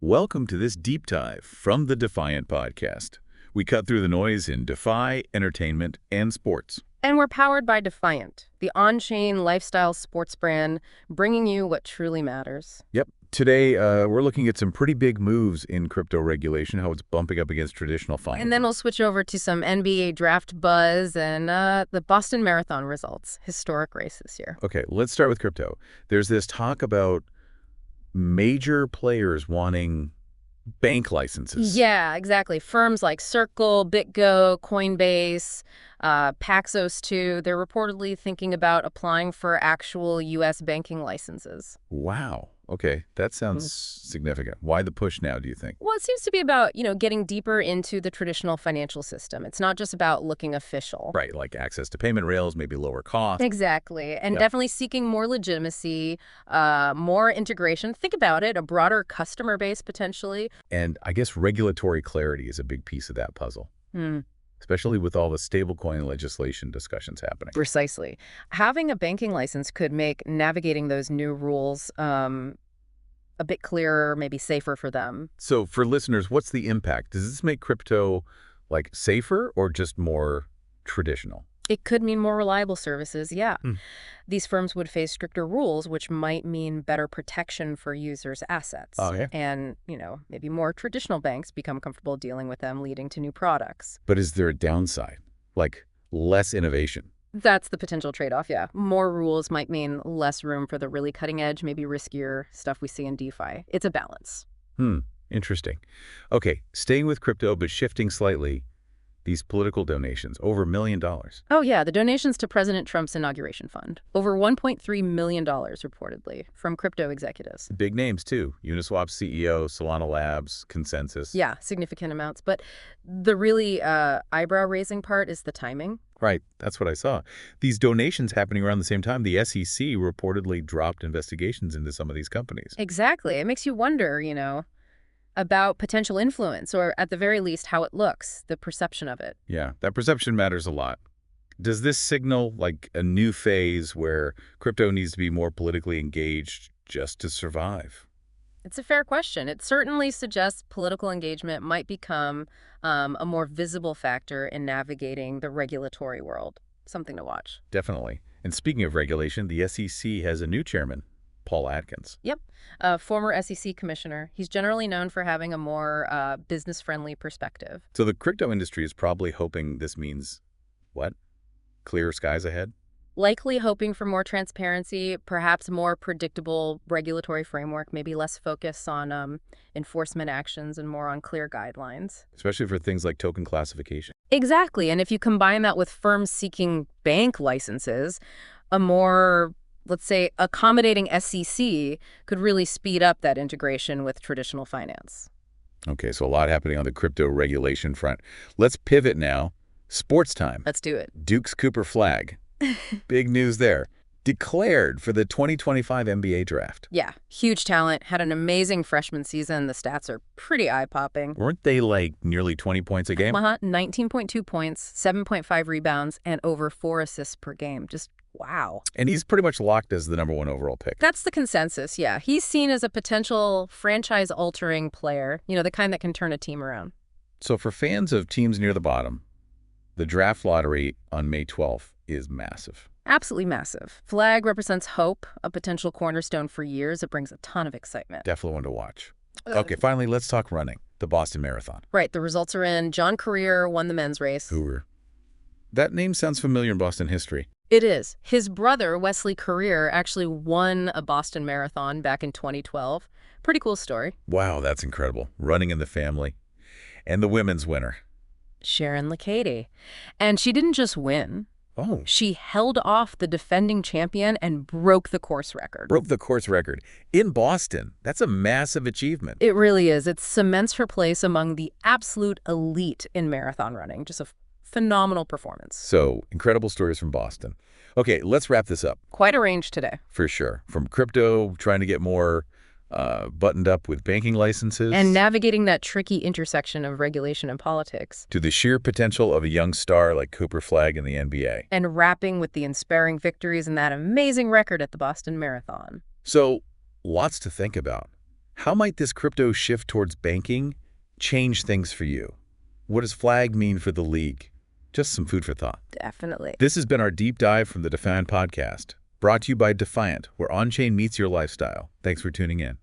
Welcome to this deep dive from the Defiant podcast. We cut through the noise in DeFi, entertainment, and sports. And we're powered by Defiant, the on-chain lifestyle sports brand, bringing you what truly matters. Yep. Today, we're looking at some pretty big moves in crypto regulation, how it's bumping up against traditional finance. And then we'll switch over to some NBA draft buzz and the Boston Marathon results. Historic race this year. Okay, let's start with crypto. There's this talk about major players wanting bank licenses. Yeah, exactly. Firms like Circle, BitGo, Coinbase, Paxos too, they're reportedly thinking about applying for actual U.S. banking licenses. Wow. Okay, that sounds significant. Why the push now, do you think? Well, it seems to be about, getting deeper into the traditional financial system. It's not just about looking official. Right, like access to payment rails, maybe lower cost. Exactly. And Yeah. definitely seeking more legitimacy, more integration. Think about it, a broader customer base potentially. And I guess regulatory clarity is a big piece of that puzzle, Hmm. especially with all the stablecoin legislation discussions happening. Precisely. Having a banking license could make navigating those new rules a bit clearer, maybe safer for them. So for listeners, what's the impact? Does this make crypto like safer or just more traditional? It could mean more reliable services, yeah. Hmm. These firms would face stricter rules, which might mean better protection for users' assets. Oh, yeah. And, maybe more traditional banks become comfortable dealing with them, leading to new products. But is there a downside? Like less innovation? That's the potential trade-off, yeah. More rules might mean less room for the really cutting edge, maybe riskier stuff we see in DeFi. It's a balance. Interesting. Okay, staying with crypto but shifting slightly, these political donations, over $1 million. Oh, yeah, the donations to President Trump's inauguration fund. Over $1.3 million, reportedly, from crypto executives. Big names, too. Uniswap CEO, Solana Labs, Consensus. Yeah, significant amounts. But the really eyebrow-raising part is the timing. Right, that's what I saw. These donations happening around the same time, the SEC reportedly dropped investigations into some of these companies. Exactly. It makes you wonder, about potential influence, or at the very least, how it looks, the perception of it. Yeah, that perception matters a lot. Does this signal like a new phase where crypto needs to be more politically engaged just to survive? It's a fair question. It certainly suggests political engagement might become a more visible factor in navigating the regulatory world. Something to watch. Definitely. And speaking of regulation, the SEC has a new chairman, Paul Atkins. Yep. Former SEC commissioner. He's generally known for having a more business-friendly perspective. So the crypto industry is probably hoping this means what? Clearer skies ahead? Likely hoping for more transparency, perhaps more predictable regulatory framework, maybe less focus on enforcement actions and more on clear guidelines. Especially for things like token classification. Exactly. And if you combine that with firms seeking bank licenses, a more, let's say, accommodating SEC could really speed up that integration with traditional finance. Okay, so a lot happening on the crypto regulation front. Let's pivot now. Sports time. Let's do it. Duke's Cooper Flag. Big news there. Declared for the 2025 NBA draft. Yeah, huge talent, had an amazing freshman season. The stats are pretty eye-popping. Weren't they like nearly 20 points a game? 19.2 points, 7.5 rebounds, and over 4 assists per game. Just wow. And he's pretty much locked as the #1 overall pick. That's the consensus, yeah. He's seen as a potential franchise-altering player, the kind that can turn a team around. So for fans of teams near the bottom, the draft lottery on May 12th is massive. Absolutely massive. Flag represents hope, a potential cornerstone for years. It brings a ton of excitement. Definitely one to watch. Okay, finally, let's talk running. The Boston Marathon. Right, the results are in. John Career won the men's race. Hoover. That name sounds familiar in Boston history. It is. His brother, Wesley Career, actually won a Boston Marathon back in 2012. Pretty cool story. Wow, that's incredible. Running in the family. And the women's winner. Sharon Lekady. And she didn't just win. Oh. She held off the defending champion and broke the course record. Broke the course record. In Boston. That's a massive achievement. It really is. It cements her place among the absolute elite in marathon running. Just a phenomenal performance. So, incredible stories from Boston. Okay, let's wrap this up. Quite a range today. For sure. From crypto, trying to get more buttoned up with banking licenses. And navigating that tricky intersection of regulation and politics. To the sheer potential of a young star like Cooper Flag in the NBA. And wrapping with the inspiring victories and that amazing record at the Boston Marathon. So, lots to think about. How might this crypto shift towards banking change things for you? What does Flag mean for the League? Just some food for thought. Definitely. This has been our deep dive from the Defiant Podcast, brought to you by Defiant, where on-chain meets your lifestyle. Thanks for tuning in.